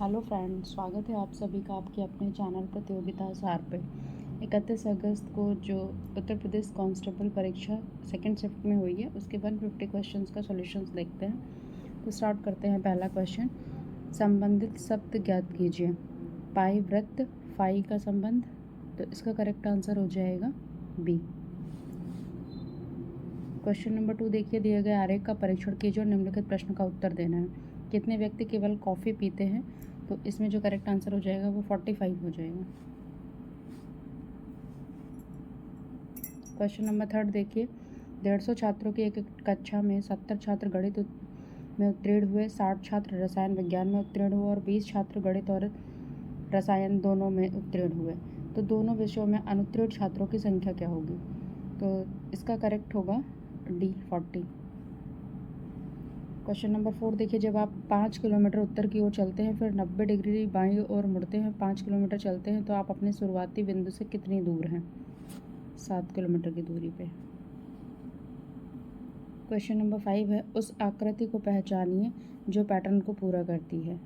Hello friends, स्वागत है आप सभी का आपके अपने चैनल प्रतियोगिता सार पे। 31 अगस्त को जो उत्तर प्रदेश कांस्टेबल परीक्षा सेकंड शिफ्ट में हुई है उसके 150 क्वेश्चंस का सॉल्यूशंस देखते हैं। तो स्टार्ट करते हैं। पहला क्वेश्चन, संबंधित शब्द ज्ञात कीजिए। पाई वृत्त, फाई का संबंध, तो इसका करेक्ट आंसर हो जाएगा बी। क्वेश्चन नंबर 2 देखिए, दिए गए आरेख का परीक्षण कीजिए और निम्नलिखित प्रश्न का उत्तर देना है। कितने व्यक्ति केवल कॉफ़ी पीते हैं? तो इसमें जो करेक्ट आंसर हो जाएगा वो 45 हो जाएगा। क्वेश्चन नंबर 3 देखिए, 150 छात्रों की एक कक्षा में 70 छात्र गणित में उत्तीर्ण हुए, 60 छात्र रसायन विज्ञान में उत्तीर्ण हुए और 20 छात्र गणित और रसायन दोनों में उत्तीर्ण हुए। तो दोनों विषयों में अनुत्तीर्ण छात्रों की संख्या क्या होगी? तो इसका करेक्ट होगा डी 40। क्वेश्चन नंबर 4 देखिए, जब आप 5 किलोमीटर उत्तर की ओर चलते हैं फिर 90 डिग्री बाईं ओर मुड़ते हैं, 5 किलोमीटर चलते हैं, तो आप अपने शुरुआती बिंदु से कितनी दूर हैं? 7 किलोमीटर की दूरी पे। क्वेश्चन नंबर 5 है, उस आकृति को पहचानिए जो पैटर्न को पूरा करती है।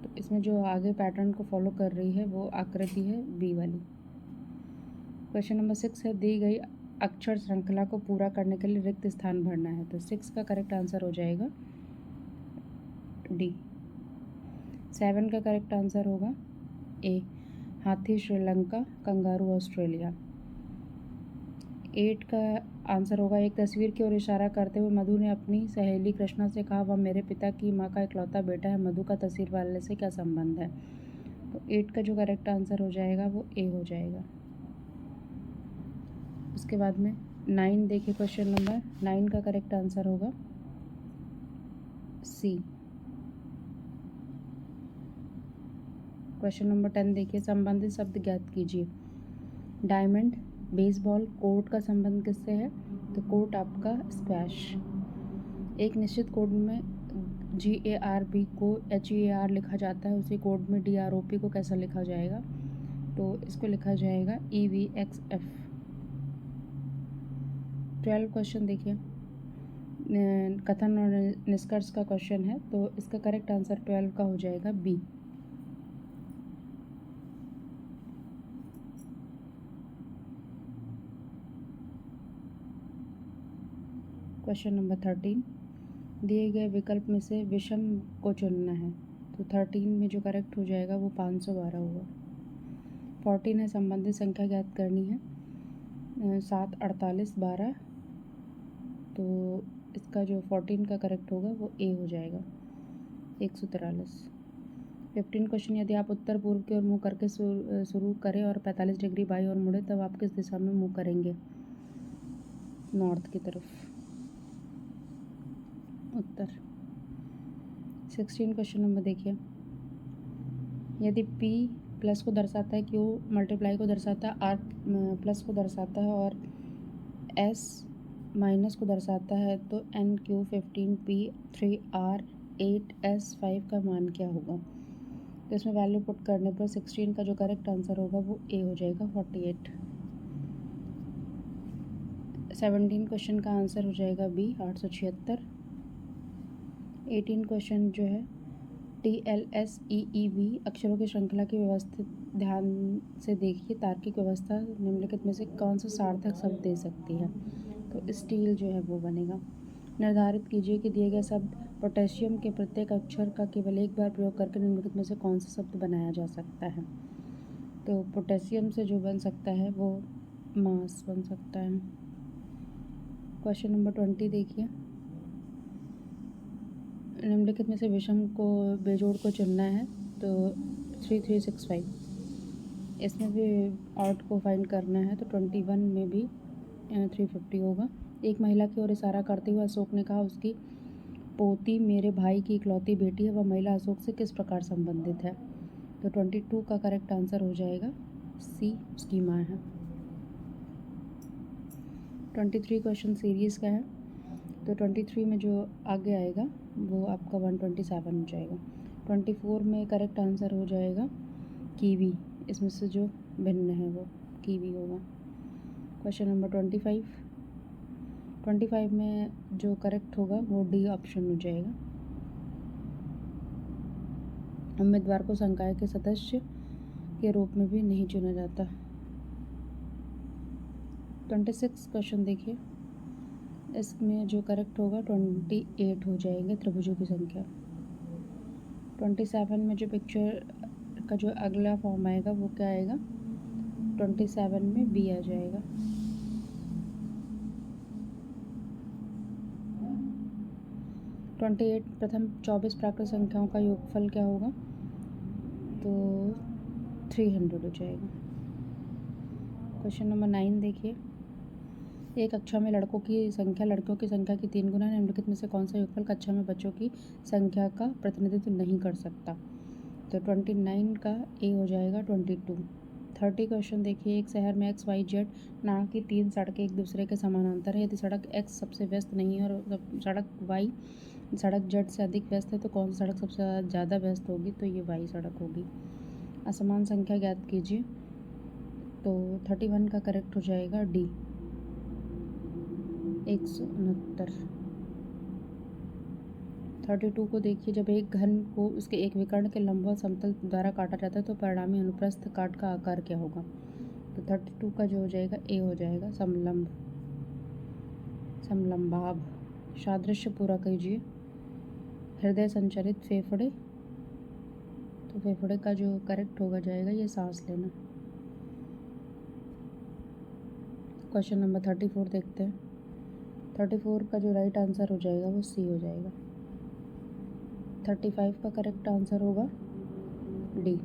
तो इसमें जो आगे पैटर्न को फॉलो कर रही है वो आकृति है बी वाली। क्वेश्चन नंबर 6 है, दी गई अक्षर श्रृंखला को पूरा करने के लिए रिक्त स्थान भरना है। तो 6 का करेक्ट आंसर हो जाएगा डी। 7 का करेक्ट आंसर होगा ए, हाथी श्रीलंका, कंगारू ऑस्ट्रेलिया। 8 का आंसर होगा, एक तस्वीर की ओर इशारा करते हुए मधु ने अपनी सहेली कृष्णा से कहा, वह मेरे पिता की माँ का इकलौता बेटा है, मधु का तस्वीर वाले से क्या संबंध है? तो 8 का जो करेक्ट आंसर हो जाएगा वो ए हो जाएगा। उसके बाद में 9 देखिए, क्वेश्चन नंबर 9 का करेक्ट आंसर होगा सी। क्वेश्चन नंबर 10 देखिए, संबंधित शब्द ज्ञात कीजिए। डायमंड, बेसबॉल, कोर्ट का संबंध किससे है? तो कोर्ट आपका स्क्वैश। एक निश्चित कोड में GARB को HEAR लिखा जाता है, उसी कोड में DROP को कैसा लिखा जाएगा? तो इसको लिखा जाएगा EVXF। 12 क्वेश्चन देखिए, कथन और निष्कर्ष का क्वेश्चन है, तो इसका करेक्ट आंसर 12 का हो जाएगा बी। क्वेश्चन नंबर 13, दिए गए विकल्प में से विषम को चुनना है। तो 13 में जो करेक्ट हो जाएगा वो 512 होगा। 14 है, संबंधित संख्या ज्ञात करनी है। 7, 48, 12। तो इसका जो 14 का करेक्ट होगा वो ए हो जाएगा, 143। 15 क्वेश्चन, यदि आप उत्तर पूर्व की ओर मुँह करके शुरू करें और 45 डिग्री बाईं ओर मुड़े तब आप किस दिशा में मुँह करेंगे? नॉर्थ की तरफ, उत्तर। 16 क्वेश्चन नंबर देखिए, यदि P प्लस को दर्शाता है, Q मल्टीप्लाई को दर्शाता है, R प्लस को दर्शाता है और S माइनस को दर्शाता है, तो NQ 15P 3R 8S 5 का मान क्या होगा? तो इसमें वैल्यू पुट करने पर 16 का जो करेक्ट आंसर होगा वो ए हो जाएगा, 48। 17 क्वेश्चन का आंसर हो जाएगा बी, 876। 18 क्वेश्चन जो है, TLSEEB अक्षरों की श्रृंखला की व्यवस्थित ध्यान से देखिए, तार्किक व्यवस्था निम्नलिखित में से कौन सा सार्थक शब्द दे सकती है? तो स्टील जो है वो बनेगा। निर्धारित कीजिए कि दिए गए शब्द पोटेशियम के प्रत्येक अक्षर का केवल एक बार प्रयोग करके निम्नलिखित में से कौन सा शब्द बनाया जा सकता है? तो पोटेशियम से जो बन सकता है वो मास बन सकता है। क्वेश्चन नंबर 20 देखिए, निम्नलिखित में से विषम को बेजोड़ को चुनना है। तो 3365, इसमें भी ऑड को फाइंड करना है, तो 21 में भी 350 होगा। एक महिला की ओर इशारा करते हुए अशोक ने कहा, उसकी पोती मेरे भाई की इकलौती बेटी है, वह महिला अशोक से किस प्रकार संबंधित है? तो 22 का करेक्ट आंसर हो जाएगा सी, उसकी माँ है। 23 क्वेश्चन सीरीज़ का है, तो 23 में जो आगे आएगा वो आपका 127 हो जाएगा। 24 में करेक्ट आंसर हो जाएगा कीवी, इसमें से जो भिन्न है वो कीवी होगा। क्वेश्चन नंबर 25 में जो करेक्ट होगा वो डी ऑप्शन हो जाएगा। उम्मीदवार को संकाय के सदस्य के रूप में भी नहीं चुना जाता। 26 क्वेश्चन देखिए, इसमें जो करेक्ट होगा 28 हो जाएंगे त्रिभुजों की संख्या। 27 में जो पिक्चर का जो अगला फॉर्म आएगा वो क्या आएगा, 27 में बी आ जाएगा। 28 प्रथम 24 प्राकृत संख्याओं का योगफल क्या होगा, तो 300 हो जाएगा। क्वेश्चन नंबर 9 देखिए, एक कक्षा में लड़कों की संख्या लड़कियों की संख्या की 3 गुना, निम्नलिखित में से कौन सा योगफल कक्षा में बच्चों की संख्या का प्रतिनिधित्व नहीं कर सकता, तो 29 का ए हो जाएगा 22। 30 क्वेश्चन देखिए, एक शहर में XYZ नाम की 3 सड़कें एक दूसरे के समानांतर है। यदि सड़क X सबसे व्यस्त नहीं है और सड़क Y सड़क Z से अधिक व्यस्त है तो कौन सी सड़क सबसे ज़्यादा व्यस्त होगी, तो ये Y सड़क होगी। असमान संख्या ज्ञात कीजिए, तो 31 का करेक्ट हो जाएगा डी 169। 32 को देखिए, जब एक घन को उसके एक विकर्ण के लंबवत समतल द्वारा काटा जाता है तो परिणामी अनुप्रस्थ काट का आकार क्या होगा, तो 32 का जो हो जाएगा ए हो जाएगा समलंब समलंबाभ। सादृश्य पूरा कीजिए, हृदय संचरित फेफड़े, तो फेफड़े का जो करेक्ट होगा जाएगा ये सांस लेना। क्वेश्चन नंबर 34 देखते हैं। 34 का जो राइट आंसर हो जाएगा वो सी हो जाएगा। 35 का करेक्ट आंसर होगा डी।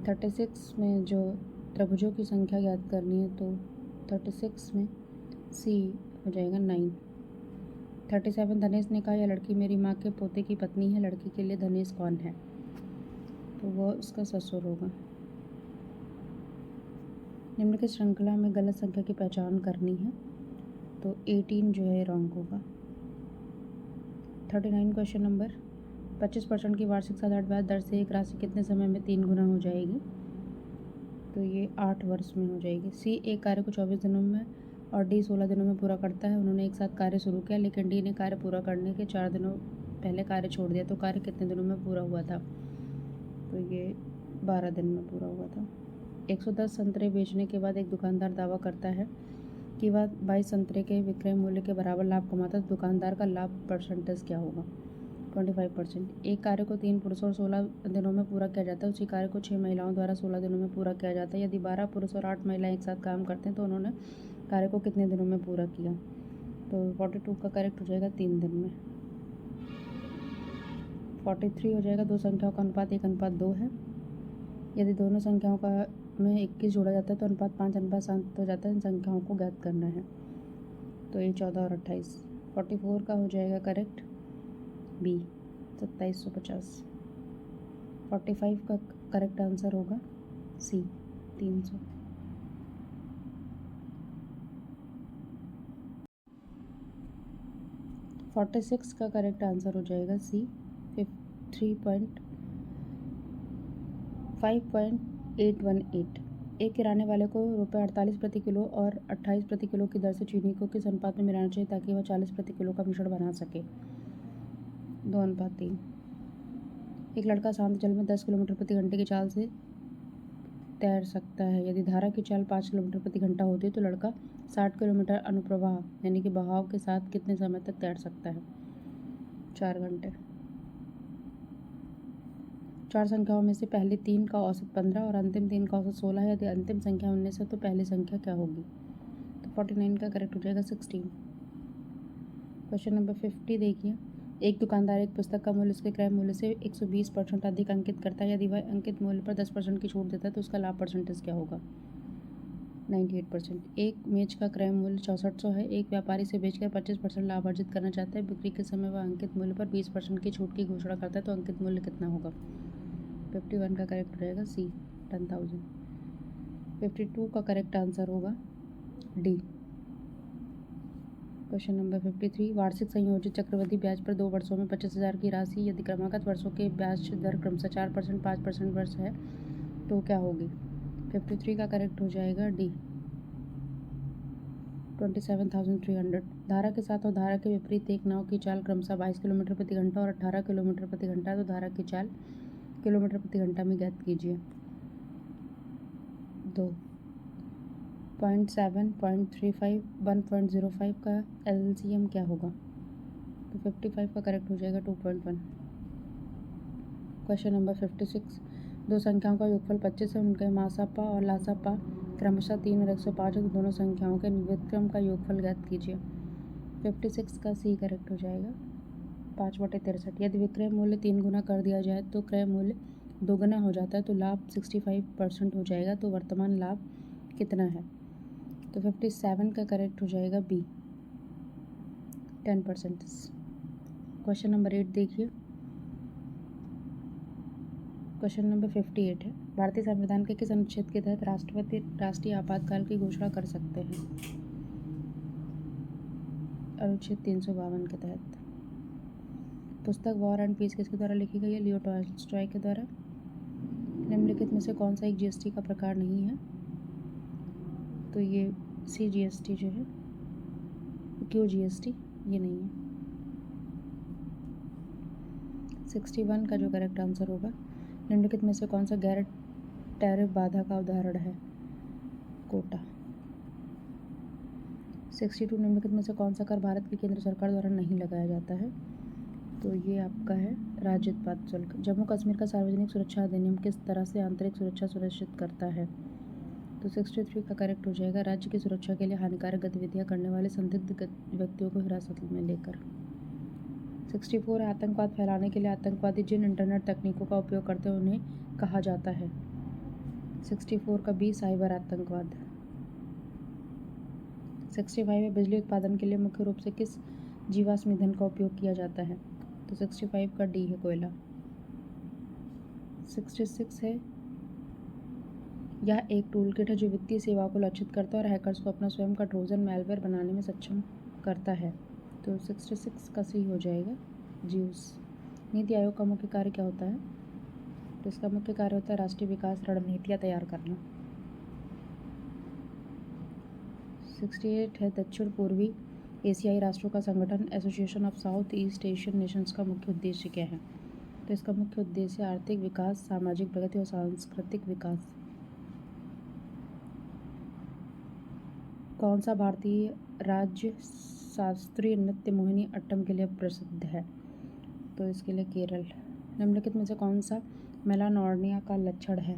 36 में जो त्रिभुजों की संख्या ज्ञात करनी है तो 36 में सी हो जाएगा 9। 37 धनेश ने कहा, यह लड़की मेरी माँ के पोते की पत्नी है, लड़की के लिए धनेश कौन है, तो वह उसका ससुर होगा। निम्न की श्रृंखला में गलत संख्या की पहचान करनी है, तो 18 जो है रॉन्ग होगा। 39 क्वेश्चन नंबर, 25% की वार्षिक साधारण ब्याज दर से एक राशि कितने समय में 3 गुना हो जाएगी, तो ये 8 वर्ष में हो जाएगी। सी एक कार्य को 24 दिनों में और डी 16 दिनों में पूरा करता है। उन्होंने एक साथ कार्य शुरू किया लेकिन डी ने कार्य पूरा करने के 4 दिनों पहले कार्य छोड़ दिया, तो कार्य कितने दिनों में पूरा हुआ था, तो ये 12 दिन में पूरा हुआ था। 110 संतरे बेचने के बाद एक दुकानदार दावा करता है कि वह 22 संतरे के विक्रय मूल्य के बराबर लाभ कमाता है, तो दुकानदार का लाभ परसेंटेज क्या होगा, 25%। एक कार्य को 3 पुरुषों और 16 दिनों में पूरा किया जाता है, उसी कार्य को 6 महिलाओं द्वारा 16 दिनों में पूरा किया जाता है। यदि 12 पुरुष और 8 महिलाएं एक साथ काम करते हैं तो उन्होंने कार्य को कितने दिनों में पूरा किया, तो 42 का करेक्ट हो जाएगा 3 दिन में। 43 हो जाएगा, दो संख्याओं का अनुपात 1:2 है। यदि दोनों संख्याओं का में 21 जोड़ा जाता है तो अनुपात 5:7 हो जाता है। इन संख्याओं को ज्ञात करना है, तो ये 14 और 28। 44 का हो जाएगा करेक्ट बी 2750। 45 का करेक्ट आंसर होगा सी 300। 46 का करेक्ट आंसर हो जाएगा सी 5.818। एक किराने वाले को ₹48 प्रति किलो और 28 प्रति किलो की दर से चीनी को किस अनुपात में मिलाना चाहिए ताकि वह 40 प्रति किलो का मिश्रण बना सके, 2:3। एक लड़का शांत जल में 10 किलोमीटर प्रति घंटे की चाल से तैर सकता है। यदि धारा की चाल 5 किलोमीटर प्रति घंटा होती है तो लड़का 60 किलोमीटर अनुप्रवाह यानी कि बहाव के साथ कितने समय तक तैर सकता है, 4 घंटे। 4 संख्याओं में से पहली 3 का औसत 15 और अंतिम 3 का औसत 16 है। यदि अंतिम संख्या 19 है तो पहली संख्या क्या होगी, तो 49 का करेक्ट हो जाएगा 16। क्वेश्चन नंबर 50 देखिए, एक दुकानदार एक पुस्तक का मूल्य उसके क्रय मूल्य से 120% अधिक अंकित करता है। यदि वह अंकित मूल्य पर 10% की छूट देता है तो उसका लाभ परसेंटेज क्या होगा, 98%। एक मेज का क्रय मूल्य 6400 है। एक व्यापारी से बेचकर 25% लाभ अर्जित करना चाहता है। बिक्री के समय वह अंकित मूल्य पर 20% की छूट की घोषणा करता है, तो अंकित मूल्य कितना होगा, 51 का करेक्ट रहेगा सी 10,000। 52 का करेक्ट आंसर होगा डी। क्वेश्चन नंबर 53, वार्षिक संयोजित चक्रवृद्धि ब्याज पर 2 वर्षों में 25,000 की राशि यदि क्रमागत वर्षों के ब्याज दर क्रमशः 4%, 5% वर्ष है तो क्या होगी, 53 का करेक्ट हो जाएगा डी 27,300। धारा के साथ और धारा के विपरीत एक नाव की चाल क्रमशः 22 किलोमीटर प्रति घंटा और 18 किलोमीटर प्रति घंटा है, तो धारा की चाल किलोमीटर प्रति घंटा में ज्ञात कीजिए। 2 0.7 0.35 1.05 का LCM क्या होगा? तो 55 का करेक्ट हो जाएगा 2.1। क्वेश्चन नंबर 56, दो संख्याओं का योगफल 25 है, उनके मासापा और लासापा क्रमशः 3 और 105 है, तो दोनों संख्याओं के व्युत्क्रम का योगफल ज्ञात कीजिए। 56 का सी करेक्ट हो जाएगा 5/63। यदि विक्रय मूल्य 3 गुना कर दिया जाए तो क्रय मूल्य 2 गुना हो जाता है, तो लाभ 65% हो जाएगा, तो वर्तमान लाभ कितना है? तो 57 का करेक्ट हो जाएगा बी 10%। क्वेश्चन नंबर 8 देखिए। क्वेश्चन नंबर 58 है, भारतीय संविधान के किस अनुच्छेद के तहत राष्ट्रपति राष्ट्रीय आपातकाल की घोषणा कर सकते हैं? अनुच्छेद 352 के तहत। पुस्तक वॉर एंड पीस किसके द्वारा लिखी गई है? लियो टॉल्स्टॉय के द्वारा। निम्नलिखित में से कौन सा एक जीएसटी का प्रकार नहीं है? तो ये सी जीएसटी जो है, क्यों जीएसटी ये नहीं है। 61 का जो करेक्ट आंसर होगा, निम्नलिखित में से कौन सा गैर टैरिफ बाधा का उदाहरण है? कोटा। 62 निम्नलिखित में से कौन सा कर भारत की केंद्र सरकार द्वारा नहीं लगाया जाता है? तो ये आपका है राज्य उत्पाद शुल्क। जम्मू कश्मीर का सार्वजनिक सुरक्षा अधिनियम किस तरह से आंतरिक सुरक्षा सुनिश्चित करता है? तो 63 का करेक्ट हो जाएगा, राज्य की सुरक्षा के लिए हानिकारक गतिविधियां करने वाले संदिग्ध व्यक्तियों को हिरासत में लेकर। 64 आतंकवाद फैलाने के लिए आतंकवादी जिन इंटरनेट तकनीकों का उपयोग करते हैं उन्हें कहा जाता है? 64 का बी साइबर आतंकवाद। 65 में बिजली उत्पादन के लिए मुख्य रूप से किस जीवाश्म ईंधन का उपयोग किया जाता है? तो 65 का डी है कोयला। 66 है, यह एक टूल किट है जो वित्तीय सेवाओं को लक्षित करता है और हैकर्स को अपना स्वयं का ट्रोजन मैलवेयर बनाने में सक्षम करता है। तो 66 का सी हो जाएगा ज्यूस। नीति आयोग का मुख्य कार्य क्या होता है? तो इसका मुख्य कार्य होता है राष्ट्रीय विकास रणनीतियाँ तैयार करना। 68 है, दक्षिण पूर्वी एशियाई राष्ट्रों का संगठन association of south east Asian Nations का मुख्य उद्देश्य क्या है? तो इसका मुख्य उद्देश्य आर्थिक विकास, सामाजिक प्रगति और सांस्कृतिक विकास। कौन सा भारतीय राज्य शास्त्रीय नृत्य मोहिनी अट्टम के लिए प्रसिद्ध है? तो इसके लिए केरल। निम्नलिखित में से कौन सा मेलानोर्निया का लक्षण है?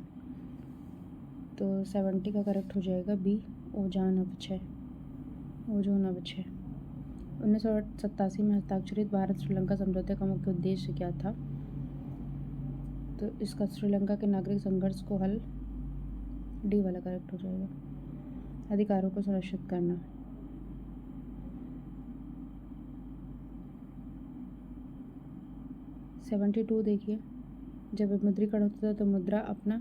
तो 70 का करेक्ट हो जाएगा बी ओजोन अपक्षय। 1987 में हस्ताक्षरित भारत श्रीलंका समझौते का मुख्य उद्देश्य क्या था? तो इसका श्रीलंका के नागरिक संघर्ष को हल, डी वाला करेक्ट हो जाएगा, अधिकारों को सुरक्षित करना। सेवेंटी 72 देखिए, जब विमुद्रीकरण होता है तो मुद्रा अपना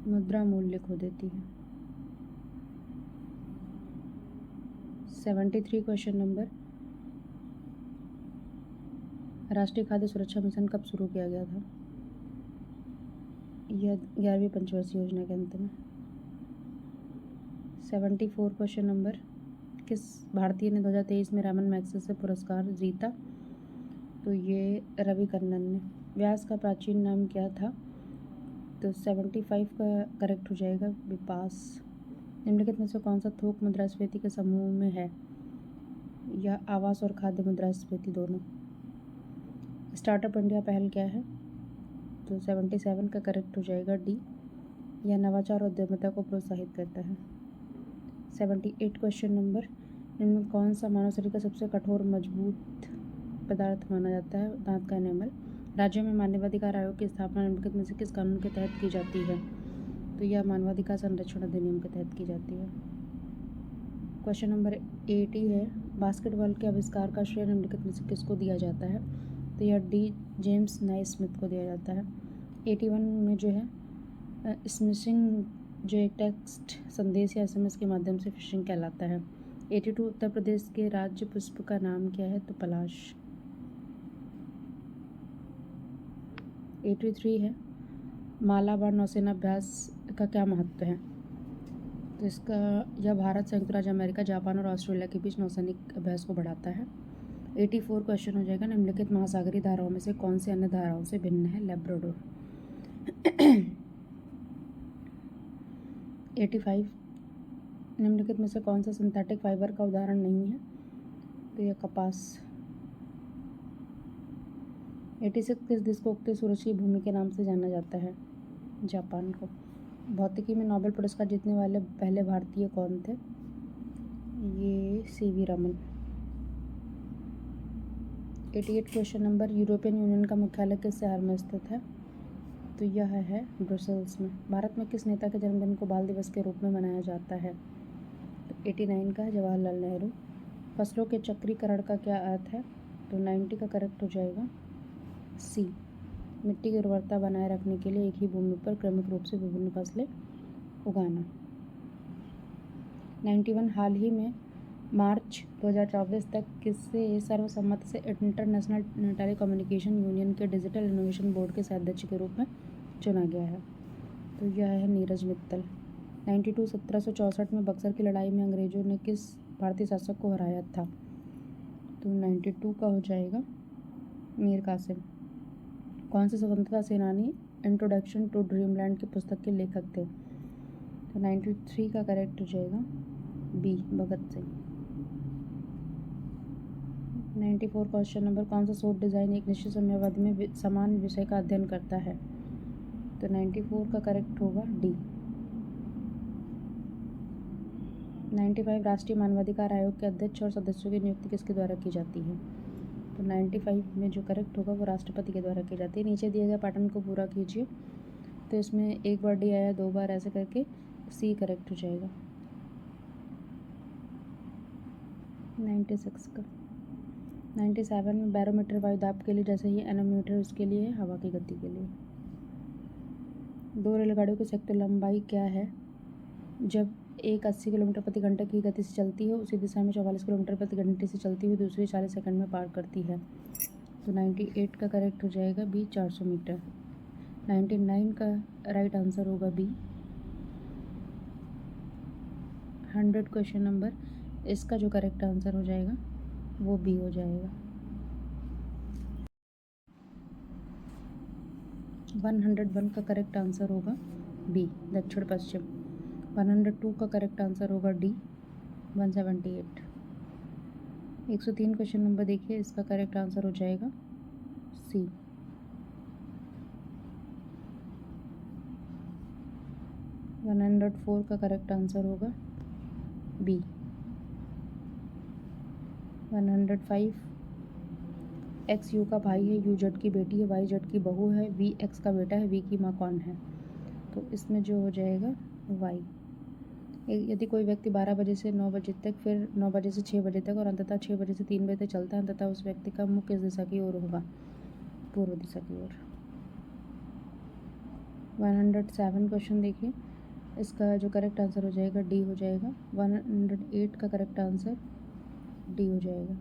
मुद्रा मूल्य खो देती है। 73 क्वेश्चन नंबर, राष्ट्रीय खाद्य सुरक्षा मिशन कब शुरू किया गया था? यह 11वीं पंचवर्षीय योजना के अंत में। 74 क्वेश्चन नंबर, किस भारतीय ने 2023 में रैमन मैग्सेसे पुरस्कार जीता? तो ये रवि कन्नन ने। व्यास का प्राचीन नाम क्या था? तो 75 का करेक्ट हो जाएगा विपास। निम्नलिखित में से कौन सा थोक मुद्रास्फीति के समूह में है? या आवास और खाद्य मुद्रास्फीति दोनों। स्टार्टअप इंडिया पहल क्या है? तो 77 का करेक्ट हो जाएगा डी, यह नवाचार और उद्यमिता को प्रोत्साहित करता है। 78 क्वेश्चन नंबर, इनमें कौन सा मानव शरीर का सबसे कठोर मजबूत पदार्थ माना जाता है? दांत का एनेमल। राज्यों में मानवाधिकार आयोग की स्थापना निम्नलिखित में से किस कानून के तहत की जाती है? तो यह मानवाधिकार संरक्षण अधिनियम के तहत की जाती है। क्वेश्चन नंबर 80 है, बास्केटबॉल के आविष्कार का श्रेय निम्नलिखित में से किसको दिया जाता है? तो यह डी जेम्स नाइस्मिथ को दिया जाता है। 81 में जो है स्मिशिंग जो एक टेक्स्ट संदेश या SMS के माध्यम से फिशिंग कहलाता है। 82 उत्तर प्रदेश के राज्य पुष्प का नाम क्या है? तो पलाश। 83 है, मालाबार नौसेना अभ्यास का क्या महत्व है? तो इसका यह भारत, संयुक्त राज्य अमेरिका, जापान और ऑस्ट्रेलिया के बीच नौसैनिक अभ्यास को बढ़ाता है। 84 क्वेश्चन हो जाएगा, निम्नलिखित महासागरीय धाराओं में से कौन से अन्य धाराओं से भिन्न है? लैब्राडोर। 85 निम्नलिखित में से कौन सा सिंथेटिक फाइबर का उदाहरण नहीं है? तो यह कपास। 86 किस देश को उगते सूरज की भूमि के नाम से जाना जाता है? जापान को। भौतिकी में नोबेल पुरस्कार जीतने वाले पहले भारतीय कौन थे? ये CV Raman. 88 question number, European union का मुख्यालय किस शहर में स्थित है? तो यह है ब्रुसेल्स में। भारत में किस नेता के जन्मदिन को बाल दिवस के रूप में मनाया जाता है? तो 89 का है जवाहरलाल नेहरू। फसलों के चक्रीकरण का क्या अर्थ है? तो 90 का करेक्ट हो जाएगा C। मिट्टी की उर्वरता बनाए रखने के लिए एक ही भूमि पर क्रमिक रूप से विभिन्न फसलें उगाना। 91 हाल ही में मार्च 2024 तक किसे सर्वसम्मति से इंटरनेशनल टेलीकम्युनिकेशन यूनियन के डिजिटल इनोवेशन बोर्ड के अध्यक्ष के रूप में चुना गया है? तो यह है नीरज मित्तल। 92 1764 में बक्सर की लड़ाई में अंग्रेजों ने किस भारतीय शासक को हराया था? तो 92 का हो जाएगा मीर कासिम। कौन से स्वतंत्रता सेनानी इंट्रोडक्शन टू ड्रीमलैंड की पुस्तक के लेखक थे? तो 93 का करेक्ट हो जाएगा B Bhagat Singh. 94 question number, कौन सा शोध डिज़ाइन एक निश्चित समयावधि में समान विषय का अध्ययन करता है? तो 94 का करेक्ट होगा D। 95 राष्ट्रीय मानवाधिकार आयोग के अध्यक्ष और सदस्यों की नियुक्ति किसके द्वारा की जाती है? तो 95 में जो करेक्ट होगा वो राष्ट्रपति के द्वारा की जाती है। नीचे दिए गए पैटर्न को पूरा कीजिए। तो इसमें एक बार D आया, 2 बार, ऐसे करके C करेक्ट हो जाएगा। 96 का। 97 में बैरोमीटर वायुदाब के लिए जैसे ही एनोमीटर उसके लिए है हवा की गति के लिए। 2 रेलगाड़ियों की संयुक्त लंबाई क्या है जब एक 80 किलोमीटर प्रति घंटे की गति से चलती है, उसी दिशा में 44 किलोमीटर प्रति घंटे से चलती हुई दूसरी 40 सेकंड में पार करती है? तो 98 का करेक्ट हो जाएगा B 400 मीटर। 99 का राइट आंसर होगा B। 100 क्वेश्चन नंबर, इसका जो करेक्ट आंसर हो जाएगा वो B हो जाएगा। 101 का करेक्ट आंसर होगा B दक्षिण पश्चिम। 102 का करेक्ट आंसर होगा D 178। 103 क्वेश्चन नंबर देखिए, इसका करेक्ट आंसर हो जाएगा C। 104 का करेक्ट आंसर होगा B। 105 X U का भाई है, U Z की बेटी है, Y Z की बहू है, V X का बेटा है, V की माँ कौन है? तो इसमें जो हो जाएगा Y। यदि कोई व्यक्ति 12 बजे से 9 बजे तक, फिर 9 बजे से 6 बजे तक और अंततः 6 बजे से 3 बजे तक चलता है, अंततः उस व्यक्ति का मुख किस दिशा की ओर होगा? पूर्व दिशा की ओर। 107 क्वेश्चन देखिए, इसका जो करेक्ट आंसर हो जाएगा D हो जाएगा। 108 का करेक्ट आंसर D हो जाएगा।